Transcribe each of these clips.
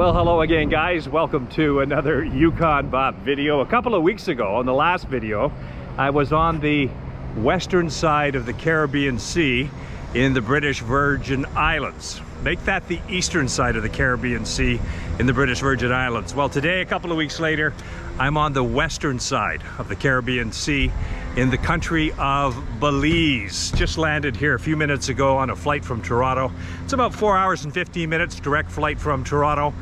Well, hello again, guys. Welcome to another Yukon Bob video. A couple of weeks ago, on the last video, I was on the western side of the Caribbean Sea in the British Virgin Islands. Make that the eastern side of the Caribbean Sea in the British Virgin Islands. Well, today, a couple of weeks later, I'm on the western side of the Caribbean Sea in the country of Belize. Just landed here a few minutes ago on a flight from Toronto. It's about 4 hours and 15 minutes, direct flight from Toronto.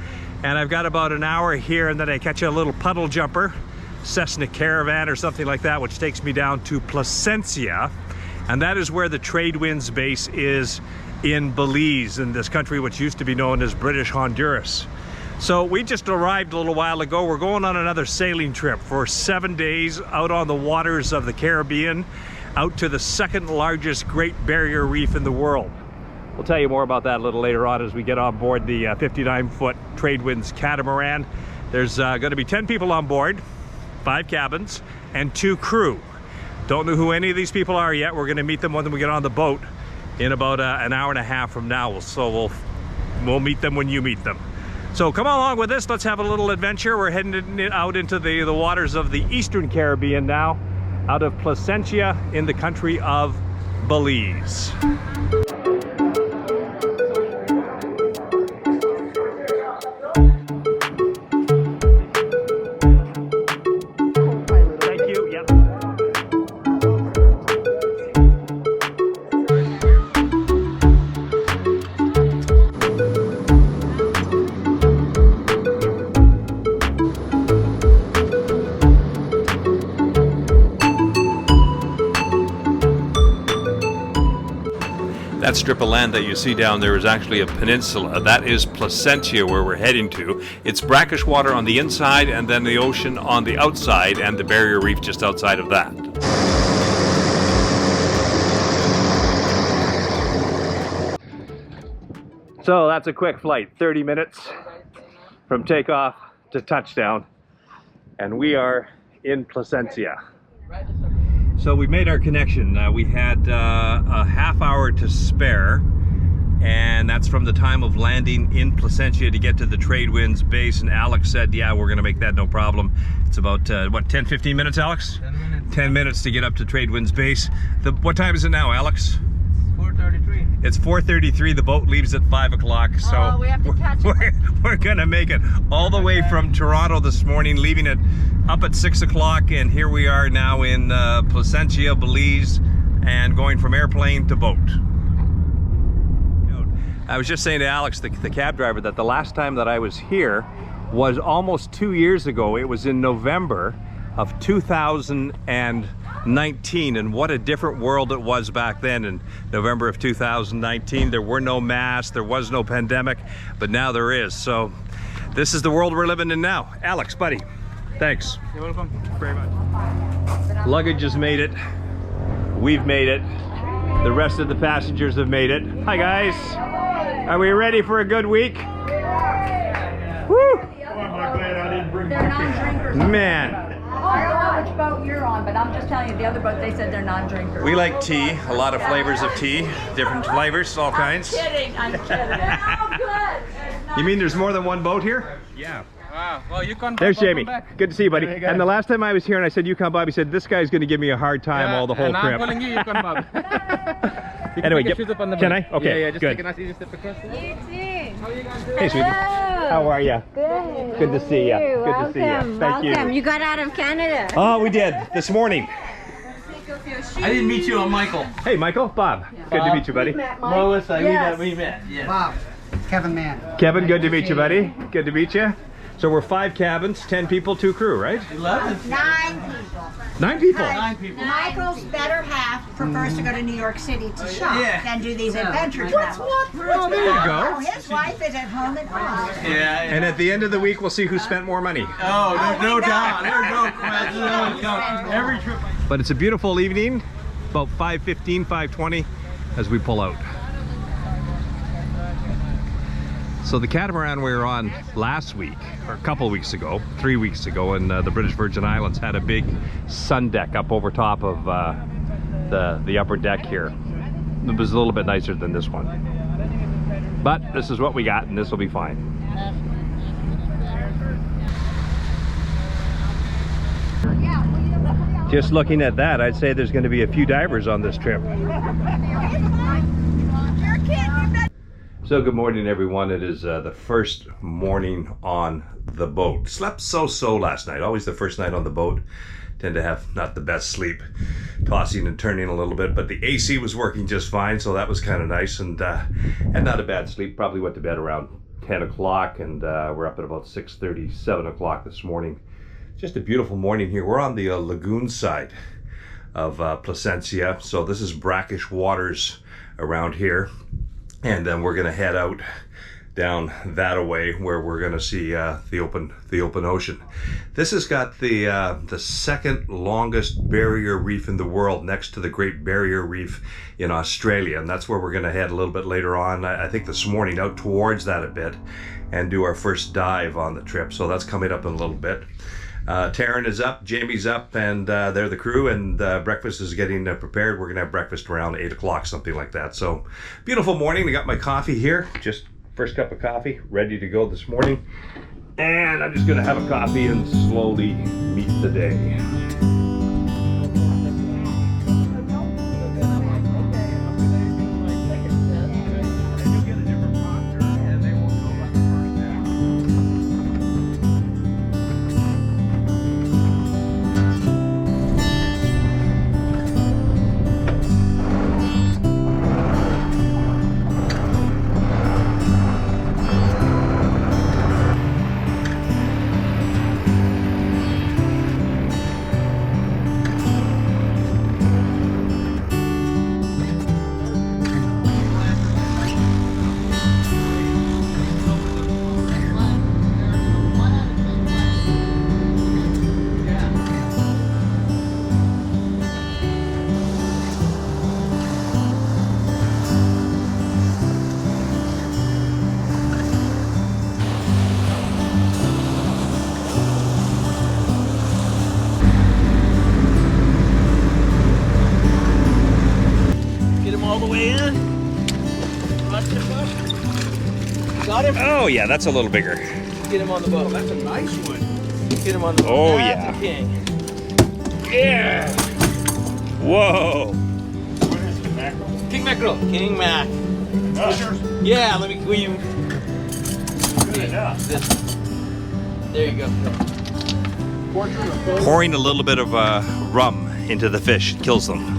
And I've got about an hour here, and then I catch a little puddle jumper, Cessna Caravan or something like that, which takes me down to Placencia. And that is where the Tradewinds base is in Belize, in this country which used to be known as British Honduras. So we just arrived a little while ago. We're going on another sailing trip for 7 days out on the waters of the Caribbean, out to the second largest Great Barrier Reef in the world. We'll tell you more about that a little later on as we get on board the 59-foot Tradewinds catamaran. There's going to be 10 people on board, 5 cabins, and 2 crew. Don't know who any of these people are yet. We're going to meet them when we get on the boat in about an hour and a half from now. So we'll meet them when you meet them. So come along with us. Let's have a little adventure. We're heading out into the waters of the Eastern Caribbean now, out of Placencia in the country of Belize. That strip of land that you see down there is actually a peninsula. That is Placencia, where we're heading to. It's brackish water on the inside and then the ocean on the outside, and the barrier reef just outside of that. So that's a quick flight, 30 minutes from takeoff to touchdown, and we are in Placencia. So we made our connection. We had a half hour to spare, and that's from the time of landing in Placencia to get to the Tradewinds base. And Alex said, yeah, we're gonna make that no problem. It's about, what, 10, 15 minutes, Alex? 10 minutes. 10 minutes to get up to Tradewinds base. What time is it now, Alex? 4:33. It's 4:33. The boat leaves at 5 o'clock, so we have to catch it. we're gonna make it all the way from Toronto this morning, leaving it up at 6 o'clock, and here we are now in Placencia, Belize, and going from airplane to boat. I was just saying to Alex, the cab driver, that the last time that I was here was almost 2 years ago. It was in November of 2019, and what a different world it was back then. In November of 2019, there were no masks, there was no pandemic, but now there is. So this is the world we're living in now. Alex, buddy, thanks. You're welcome. Very much. Luggage has made it. We've made it. The rest of the passengers have made it. Hi guys. Are we ready for a good week? Woo! They're non-drinkers. Man. I don't know which boat you're on, but I'm just telling you, the other boat, they said they're non-drinkers. We like tea, a lot of flavors of tea, different flavors, all kinds. I'm kidding. They're all good. You mean there's more than one boat here? Yeah. Wow. Well, Yukon. There's Jamie. Back. Good to see you, buddy. Hey, and the last time I was here and I said Yukon Bob, he said this guy's going to give me a hard time all the whole and trip. I'm calling you Yukon Bob. You Anyway, can shoot up on the can boat. I? Okay, yeah, just good. take a nice easy step across. You too. How are you guys doing? Hey, sweetie. How are you? Good. Good to see you. Good to see you. Thank Welcome. you. You got out of Canada. Oh, we did this morning. I didn't meet you, I'm Michael. Hey, Michael. Bob. Good to meet you, buddy. Melissa, we met. Yes. Bob, Kevin Mann. Kevin, good to meet you, buddy. Good to meet you. So we're 5 cabins, 10 people, 2 crew, right? 11. 9 people. 9 people. 9 people. Michael's better half prefers to go to New York City to shop than do these adventure What's travels. what? Oh, there you Oh, go. his wife is at home at home. Yeah. And at the end of the week, we'll see who spent more money. Oh, there's no doubt. There's no question. Every trip. But it's a beautiful evening, about 5:15, 5:20, as we pull out. So the catamaran we were on last week, or a couple weeks ago, 3 weeks ago, in the British Virgin Islands, had a big sun deck up over top of the upper deck here. It was a little bit nicer than this one. But this is what we got, and this will be fine. Just looking at that, I'd say there's going to be a few divers on this trip. So good morning, everyone. It is the first morning on the boat. Slept so last night. Always the first night on the boat. Tend to have not the best sleep, tossing and turning a little bit, but the AC was working just fine, so that was kind of nice, and not a bad sleep. Probably went to bed around 10 o'clock, and we're up at about 6:30, 7 o'clock this morning. Just a beautiful morning here. We're on the lagoon side of Placencia, so this is brackish waters around here, and then we're going to head out down that away where we're going to see the open ocean. This has got the second longest barrier reef in the world, next to the Great Barrier Reef in Australia, and that's where we're going to head a little bit later on. I think this morning out towards that a bit and do our first dive on the trip. So that's coming up in a little bit. Taryn is up, Jamie's up, and they're the crew, and breakfast is getting prepared. We're gonna have breakfast around 8 o'clock, something like that. So beautiful morning. I got my coffee here, just first cup of coffee, ready to go this morning. And I'm just gonna have a coffee and slowly meet the day. Oh yeah, that's a little bigger. Get him on the boat. That's a nice one. Get him on the boat. Oh That's yeah. a king. Yeah. Whoa. What is it, mackerel? King mackerel. King mac. Oh, Yeah, let me. Will you? good enough. There you go. Portrait of both. Pouring a little bit of rum into the fish kills them.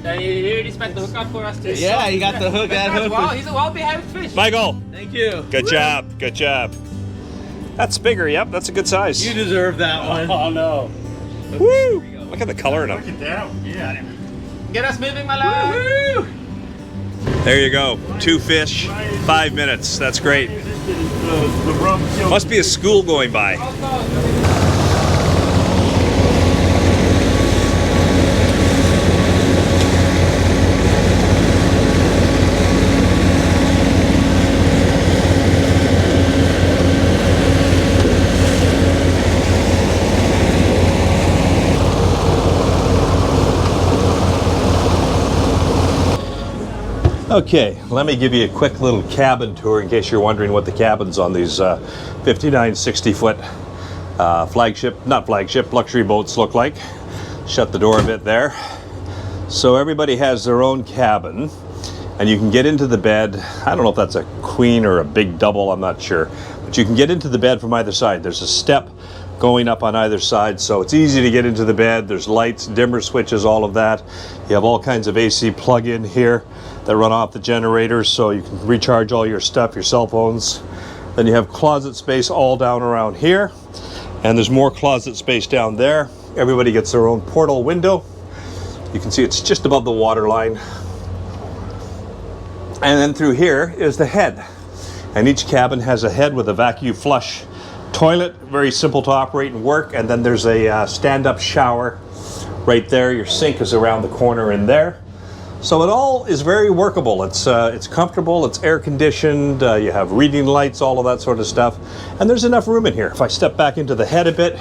He already spent the hook out for us too. Yeah, you got the hook. That hook. Wow, he's a well-behaved fish. Michael, Thank you. good job, good job. That's bigger, yep, that's a good size. You deserve that one. Oh no. Woo! Look at the color in them. Look at that. Yeah. Get us moving, my love. Woo-hoo! There you go, 2 fish, 5 minutes, that's great. The rum killed. Must be a school going by. Okay, let me give you a quick little cabin tour in case you're wondering what the cabins on these 59, 60-foot luxury boats look like. Shut the door a bit there. So everybody has their own cabin, and you can get into the bed. I don't know if that's a queen or a big double, I'm not sure. But you can get into the bed from either side. There's a step going up on either side, so it's easy to get into the bed. There's lights, dimmer switches, all of that. You have all kinds of AC plug-in here that run off the generators, so you can recharge all your stuff, your cell phones. Then you have closet space all down around here, and there's more closet space down there. Everybody gets their own portal window. You can see it's just above the water line. And then through here is the head. And each cabin has a head with a vacuum flush toilet, very simple to operate and work. And then there's a stand-up shower right there. Your sink is around the corner in there. So it all is very workable. It's comfortable, it's air conditioned, you have reading lights, all of that sort of stuff. And there's enough room in here. If I step back into the head a bit,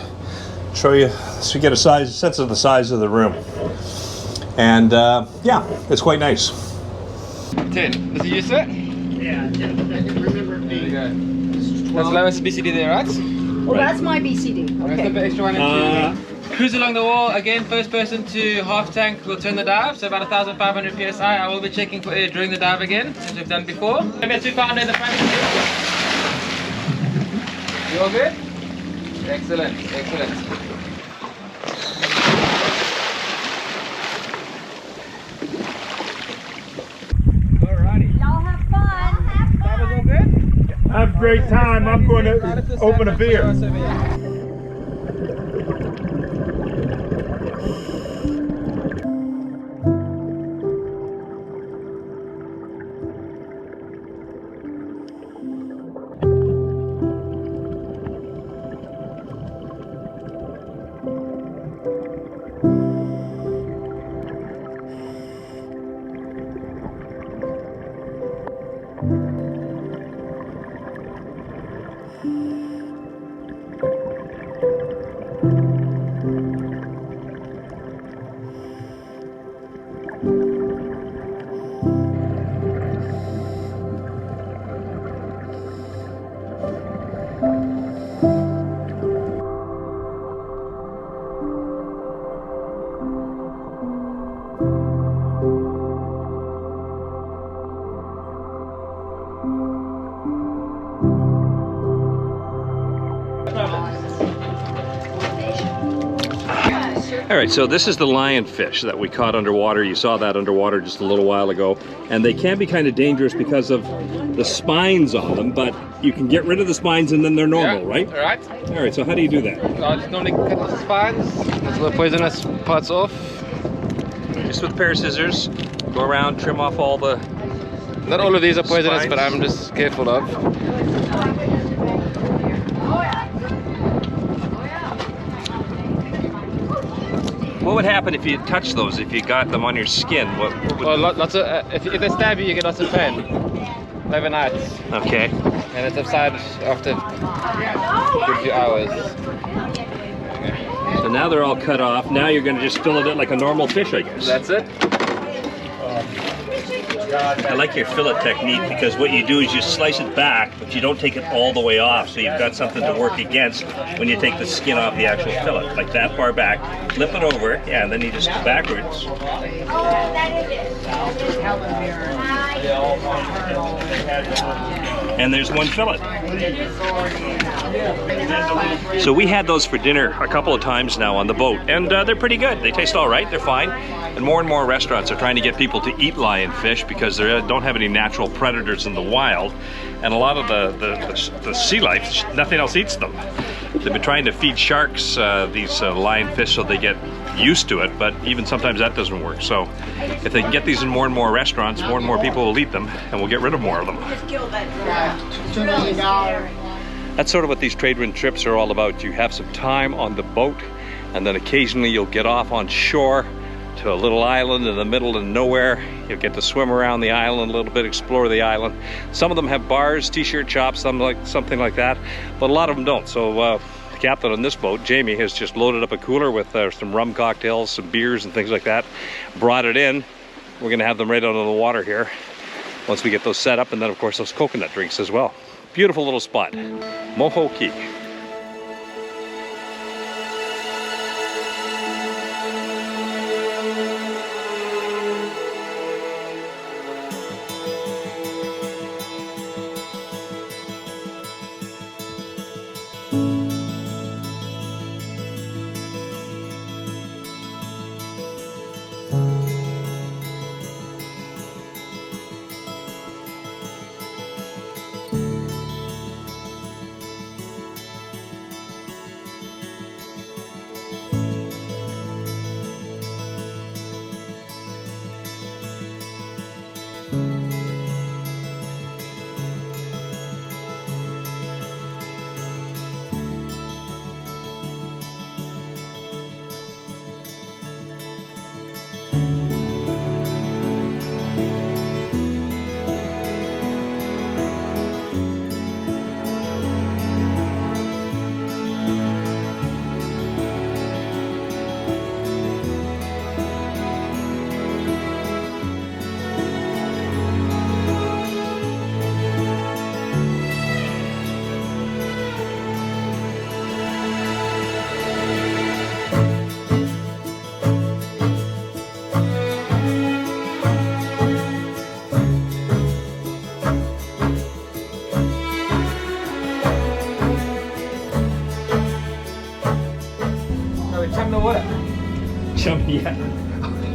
show you, so you get a sense of the size of the room. And yeah, it's quite nice. Tin, is he used to it? Yeah, I didn't remember it being good. That's lowest BCD there, right? Well, that's my BCD. Let's put the Okay. extra one in two. Cruise along the wall. Again, first person to half tank will turn the dive, so about 1,500 psi. I will be checking for air during the dive again, as we've done before. Maybe a 2-pounder in the front. You all good? Excellent, excellent. Alrighty. Y'all have fun. That was all good? Have a great time. I'm going to open a beer. All right, so this is the lionfish that we caught underwater. You saw that underwater just a little while ago. And they can be kind of dangerous because of the spines on them, but you can get rid of the spines and then they're normal, right? Alright. All right, so how do you do that? I'll just normally cut off the spines, get the poisonous parts off. Just with a pair of scissors, go around, trim off all the... Not all of these are poisonous, Spines. but I'm just careful of. What would happen if you touched those, if you got them on your skin? What would... Well, lots of, if they stab you, you get lots of pain. Overnight. Okay. And it subsides after a good few hours. So now they're all cut off. Now you're going to just fillet it like a normal fish, I guess. That's it. I like your fillet technique because what you do is you slice it back, but you don't take it all the way off, so you've got something to work against when you take the skin off the actual fillet. Like that far back, flip it over, yeah, and then you just go backwards. And there's one fillet. So we had those for dinner a couple of times now on the boat, and they're pretty good. They taste all right, they're fine. And more restaurants are trying to get people to eat lionfish because they don't have any natural predators in the wild. And a lot of the sea life, nothing else eats them. They've been trying to feed sharks these lionfish so they get used to it, but even sometimes that doesn't work. So if they can get these in more and more restaurants, more and more people will eat them, and we'll get rid of more of them. That's sort of what these trade wind trips are all about. You have some time on the boat, and then occasionally you'll get off on shore to a little island in the middle of nowhere. You'll get to swim around the island a little bit, explore the island. Some of them have bars, t-shirt shops, something like that, but a lot of them don't. So the captain on this boat, Jamie, has just loaded up a cooler with some rum cocktails, some beers and things like that, brought it in. We're gonna have them right out on the water here once we get those set up, and then of course those coconut drinks as well. Beautiful little spot, Moho Key.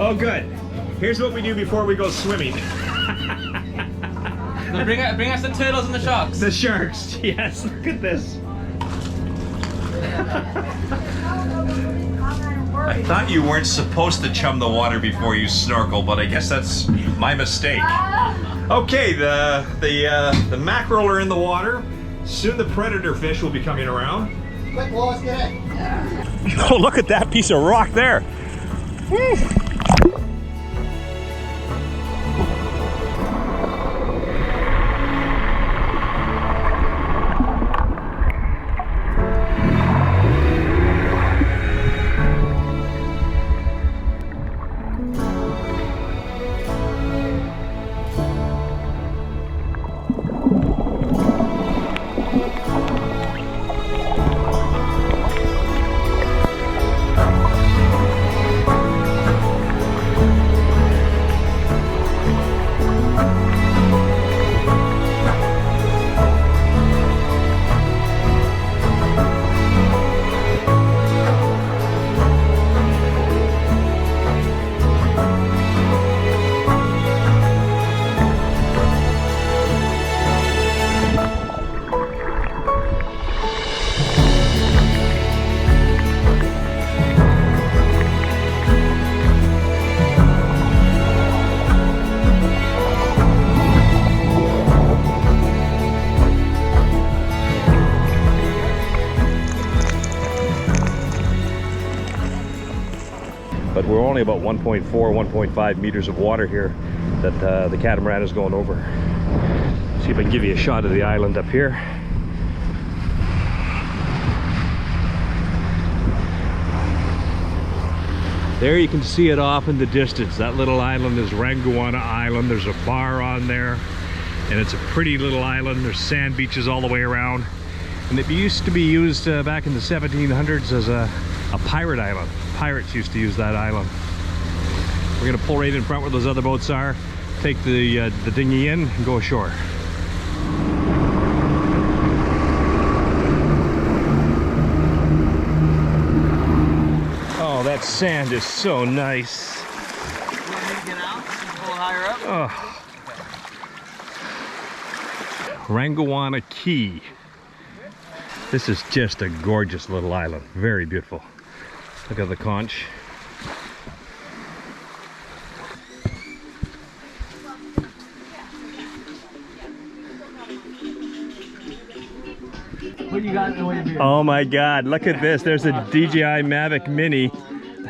Oh, good. Here's what we do before we go swimming. Now bring us the turtles and the sharks. The sharks, yes. Look at this. I thought you weren't supposed to chum the water before you snorkel, but I guess that's my mistake. Okay, the mackerel are in the water. Soon the predator fish will be coming around. Quick, Wallace, get it. Oh, look at that piece of rock there. Woo. But we're only about 1.4, 1.5 meters of water here that the catamaran is going over. See if I can give you a shot of the island up here. There you can see it off in the distance. That little island is Rangawana Island. There's a bar on there, and it's a pretty little island. There's sand beaches all the way around. And it used to be used back in the 1700s as a pirate island. Pirates used to use that island. We're gonna pull right in front where those other boats are, take the dinghy in and go ashore. Oh, that sand is so nice. You want me to get out? Pull higher up? Oh. Rangawana Key. This is just a gorgeous little island. Very beautiful. Look at the conch. What you got in the way of here? Oh my God, look at this. There's a DJI Mavic Mini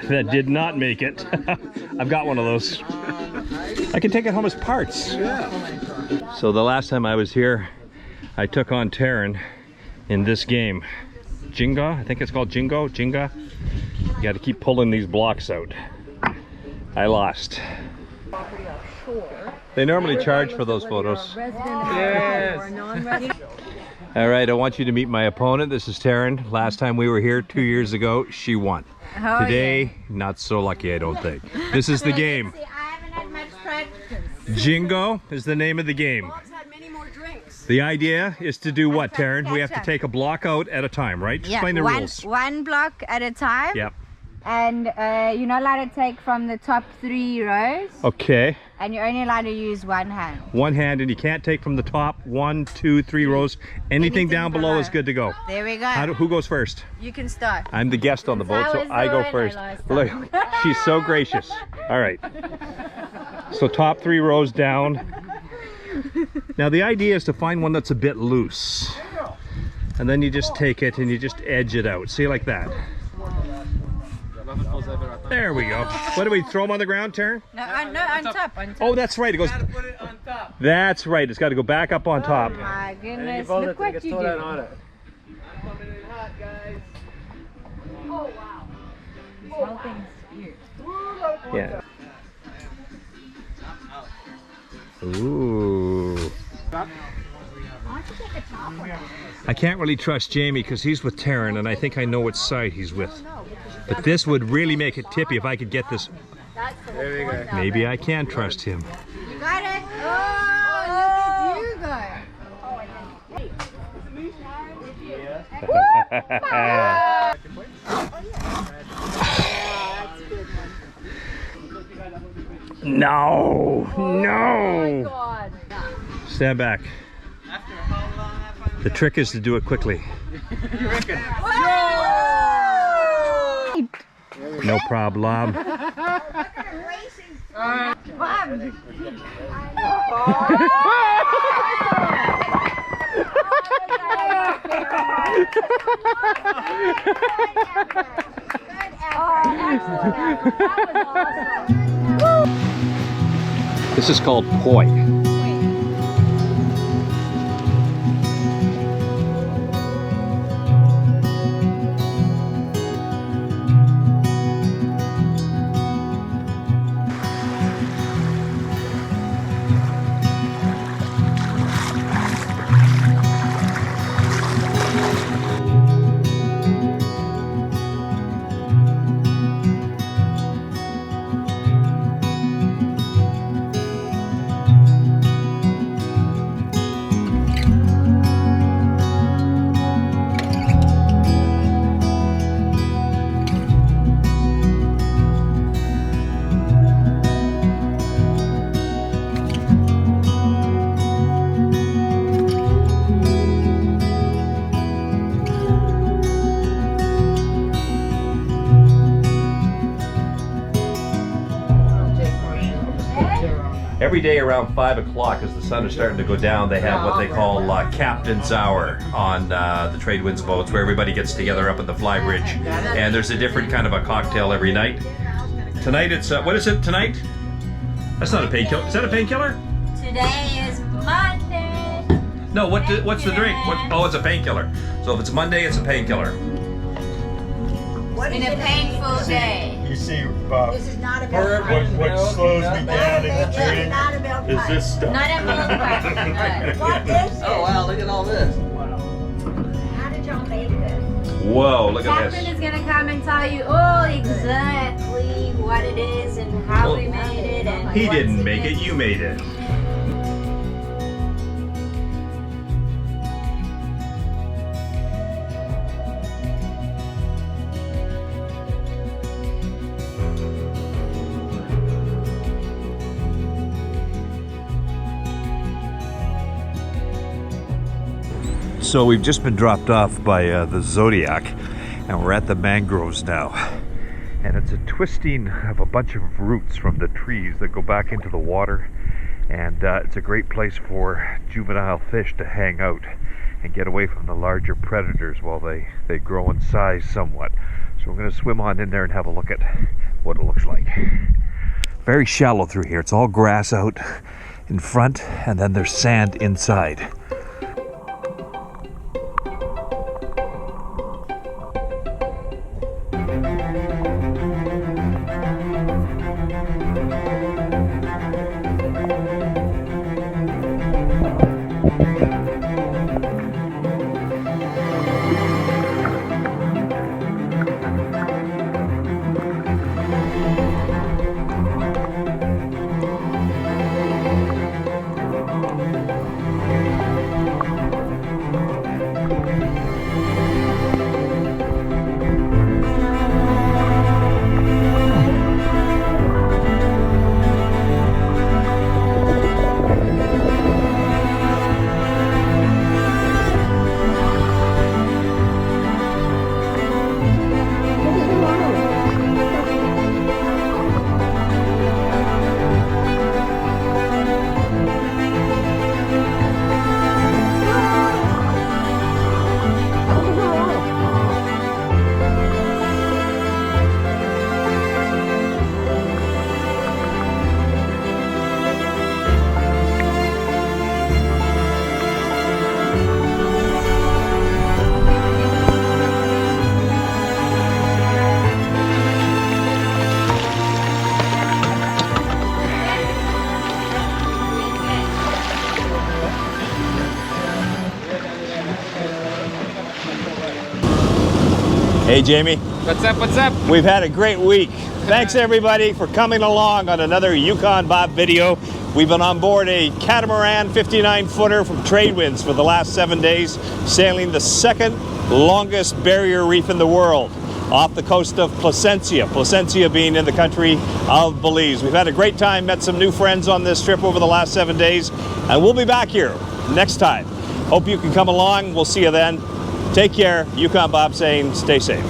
that did not make it. I've got one of those. I can take it home as parts. Yeah. So the last time I was here, I took on Taryn in this game. Jenga, I think it's called Jenga. You got to keep pulling these blocks out. I lost. They normally charge for those photos. Yes. All right, I want you to meet my opponent. This is Taryn. Last time we were here 2 years ago, she won. Oh, Today, not so lucky, I don't think. This is the game. See, I haven't had much practice. Jingo is the name of the game. The idea is to do what, Taryn? We have to take a block out at a time, right? Explain the rules. One block at a time. Yep. And you're not allowed to take from the top 3 rows. Okay. And you're only allowed to use one hand. One hand, and you can't take from the top 1, 2, 3 rows. Anything down below is good to go. There we go. Who goes first? You can start. I'm the guest on the boat, so I go first. Look, she's so gracious. All right. So top 3 rows down. Now the idea is to find one that's a bit loose. And then you just take it and you just edge it out. See, like that. There we go. What do we throw them on the ground, Taryn? No, on top. Oh, that's right. It goes. Put it on top. That's right. It's got to go back up on top. Oh my goodness, look what you do. Coming in hot, guys. Oh wow. This whole thing's weird. Yeah. Ooh. I can't really trust Jamie because he's with Taryn, and I think I know which side he's with. But this would really make it tippy if I could get this. There we go. Maybe I can trust him. You got it. Oh, look at you go. No, Oh my no. God. Stand back. The trick is to do it quickly. No problem. This is called poi. Every day around 5 o'clock, as the sun is starting to go down, they have what they call Captain's Hour on the Trade Winds boats, where everybody gets together up at the flybridge, and there's a different kind of a cocktail every night. Tonight it's what is it tonight? That's not a painkiller. Is that a painkiller? Today is Monday. No. What's the drink? Oh, it's a painkiller. So if it's Monday, it's a painkiller. In a painful day. You see, Bob, This is not about what slows me down in the It's drink not about is this stuff. Not a milk bar. What is this? Oh wow, look at all this. How did y'all make this? Whoa, look at Captain this. is gonna come and tell you all exactly what it is and how we made it and He what's didn't in make it, you made it. So we've just been dropped off by the Zodiac, and we're at the mangroves now. And it's a twisting of a bunch of roots from the trees that go back into the water. And it's a great place for juvenile fish to hang out and get away from the larger predators while they grow in size somewhat. So we're going to swim on in there and have a look at what it looks like. Very shallow through here. It's all grass out in front, and then there's sand inside. Hey Jamie. What's up, what's up? We've had a great week. Thanks everybody for coming along on another Yukon Bob video. We've been on board a catamaran 59-footer from Trade Winds for the last 7 days, sailing the second longest barrier reef in the world. off the coast of Placencia. Placencia being in the country of Belize. We've had a great time, met some new friends on this trip over the last 7 days, and we'll be back here next time. Hope you can come along. We'll see you then. Take care. Yukon Bob saying stay safe.